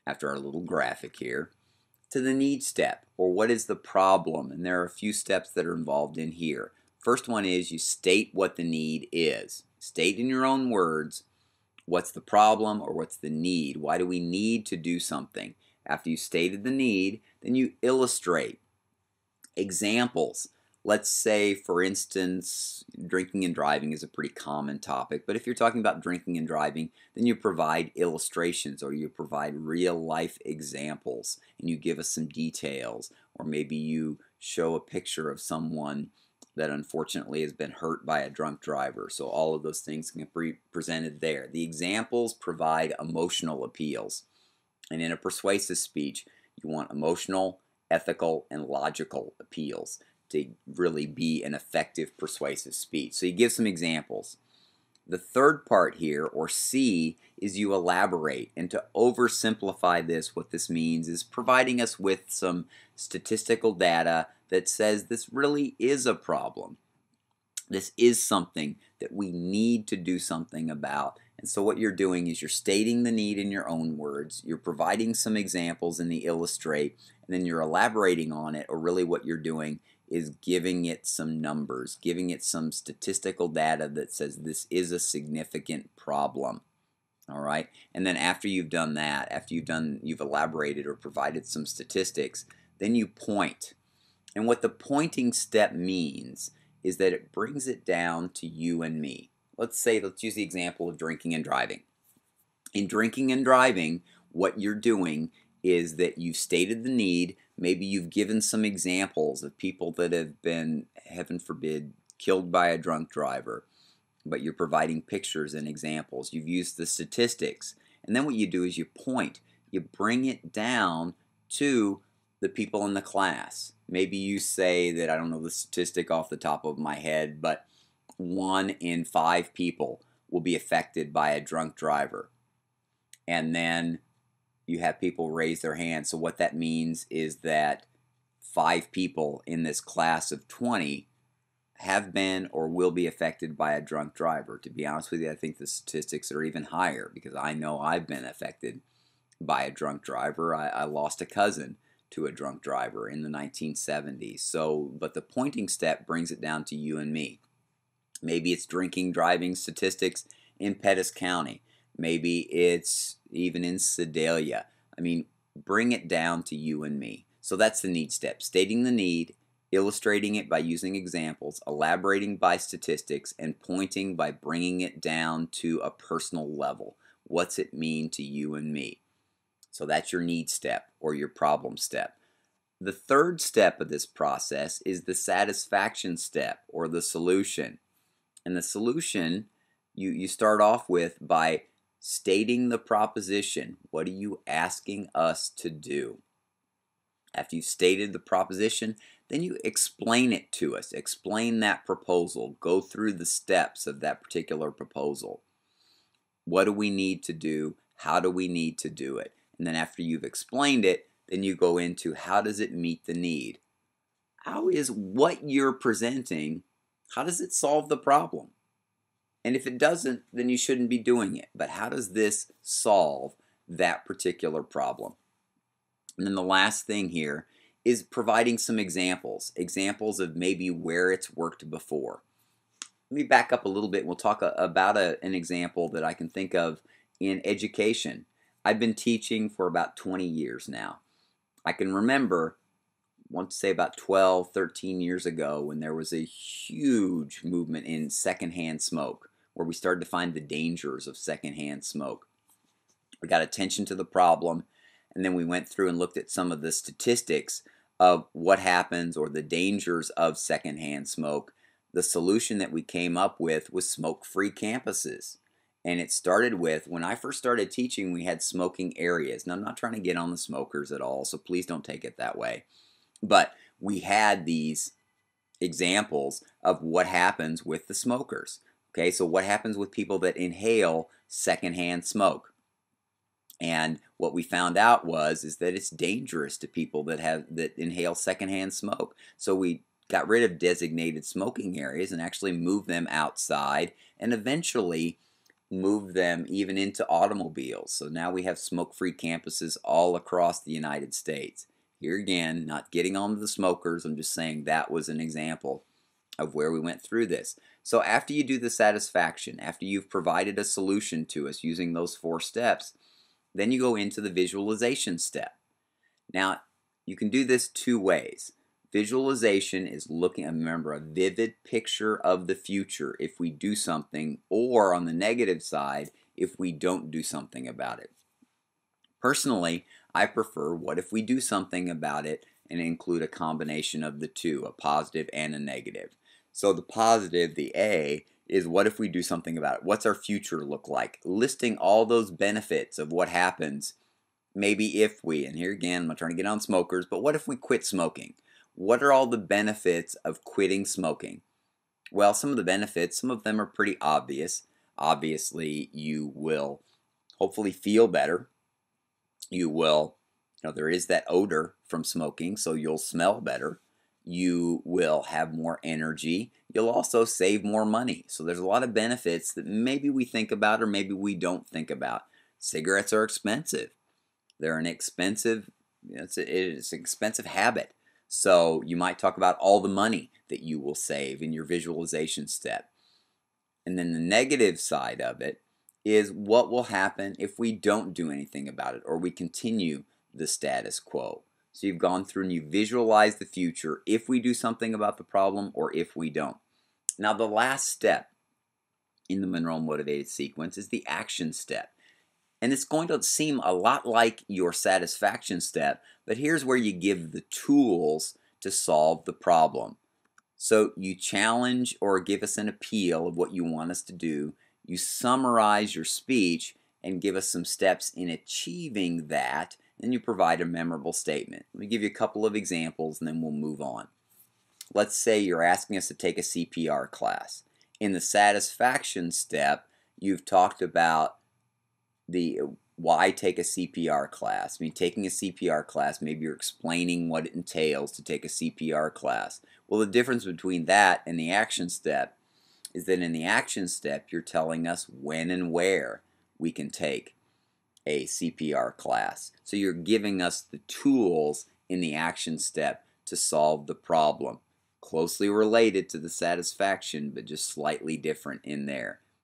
after our little graphic here, to the need step, or what is the problem. And there are a few steps that are involved in here. First one is you state what the need is. State in your own words what's the problem or what's the need. Why do we need to do something? After you stated the need, then you illustrate. Examples. Let's say, for instance, drinking and driving is a pretty common topic, but if you're talking about drinking and driving, then you provide illustrations or you provide real life examples and you give us some details, or maybe you show a picture of someone that unfortunately has been hurt by a drunk driver. So all of those things can be presented there. The examples provide emotional appeals, and in a persuasive speech, you want emotional, ethical, and logical appeals to really be an effective persuasive speech. So you give some examples. The third part here, or C, is you elaborate. And to oversimplify this, what this means is providing us with some statistical data that says this really is a problem. This is something that we need to do something about. And so what you're doing is you're stating the need in your own words, you're providing some examples in the illustrate, and then you're elaborating on it, or really what you're doing is giving it some numbers, giving it some statistical data that says this is a significant problem. All right, and then after you've done that, after you've elaborated or provided some statistics, then you point. And what the pointing step means is that it brings it down to you and me. Let's use the example of drinking and driving. In drinking and driving, what you're doing is that you've stated the need. Maybe you've given some examples of people that have been, heaven forbid, killed by a drunk driver, but you're providing pictures and examples. You've used the statistics. And then what you do is you point. You bring it down to the people in the class. Maybe you say that, I don't know the statistic off the top of my head, but 1 in 5 people will be affected by a drunk driver. And then you have people raise their hands. So what that means is that 5 people in this class of 20 have been or will be affected by a drunk driver. To be honest with you, I think the statistics are even higher, because I know I've been affected by a drunk driver. I lost a cousin to a drunk driver in the 1970s. So, but the pointing step brings it down to you and me. Maybe it's drinking, driving statistics in Pettis County. Maybe it's even in Sedalia. I mean, bring it down to you and me. So that's the need step. Stating the need, illustrating it by using examples, elaborating by statistics, and pointing by bringing it down to a personal level. What's it mean to you and me? So that's your need step or your problem step. The third step of this process is the satisfaction step or the solution. And the solution you start off with by stating the proposition. What are you asking us to do? After you've stated the proposition, then you explain it to us. Explain that proposal. Go through the steps of that particular proposal. What do we need to do? How do we need to do it? And then after you've explained it, then you go into how does it meet the need? How is what you're presenting, how does it solve the problem? And if it doesn't, then you shouldn't be doing it. But how does this solve that particular problem? And then the last thing here is providing some examples. Examples of maybe where it's worked before. Let me back up a little bit. We'll talk about an example that I can think of in education. I've been teaching for about 20 years now. I can remember, I want to say about 12, 13 years ago, when there was a huge movement in secondhand smoke, where we started to find the dangers of secondhand smoke. We got attention to the problem, and then we went through and looked at some of the statistics of what happens or the dangers of secondhand smoke. The solution that we came up with was smoke-free campuses. And it started with, when I first started teaching, we had smoking areas. Now, I'm not trying to get on the smokers at all, so please don't take it that way. But we had these examples of what happens with the smokers. Okay, so what happens with people that inhale secondhand smoke? And what we found out is that it's dangerous to people that inhale secondhand smoke. So we got rid of designated smoking areas and actually moved them outside, and eventually move them even into automobiles. So now we have smoke-free campuses all across the United States. Here again, not getting on to the smokers, I'm just saying that was an example of where we went through this. So after you do the satisfaction, after you've provided a solution to us using those 4 steps, then you go into the visualization step. Now, you can do this 2 ways. Visualization is looking, remember, a vivid picture of the future if we do something, or on the negative side, if we don't do something about it. Personally, I prefer what if we do something about it and include a combination of the 2, a positive and a negative. So the positive, the A, is what if we do something about it? What's our future look like? Listing all those benefits of what happens maybe if we, and here again, I'm not trying to get on smokers, but what if we quit smoking? What are all the benefits of quitting smoking? Well, some of the benefits, some of them are pretty obvious. Obviously, you will hopefully feel better. You will, there is that odor from smoking, so you'll smell better. You will have more energy. You'll also save more money. So there's a lot of benefits that maybe we think about or maybe we don't think about. Cigarettes are expensive. They're an expensive, it's an expensive habit. So you might talk about all the money that you will save in your visualization step. And then the negative side of it is what will happen if we don't do anything about it or we continue the status quo. So you've gone through and you visualize the future if we do something about the problem or if we don't. Now the last step in the Monroe motivated sequence is the action step. And it's going to seem a lot like your satisfaction step, but here's where you give the tools to solve the problem. So you challenge or give us an appeal of what you want us to do. You summarize your speech and give us some steps in achieving that. And you provide a memorable statement. Let me give you a couple of examples and then we'll move on. Let's say you're asking us to take a CPR class. In the satisfaction step, you've talked about the why take a CPR class. I mean, taking a CPR class, maybe you're explaining what it entails to take a CPR class. Well, the difference between that and the action step is that in the action step, you're telling us when and where we can take a CPR class. So you're giving us the tools in the action step to solve the problem. Closely related to the satisfaction, but just slightly different in there.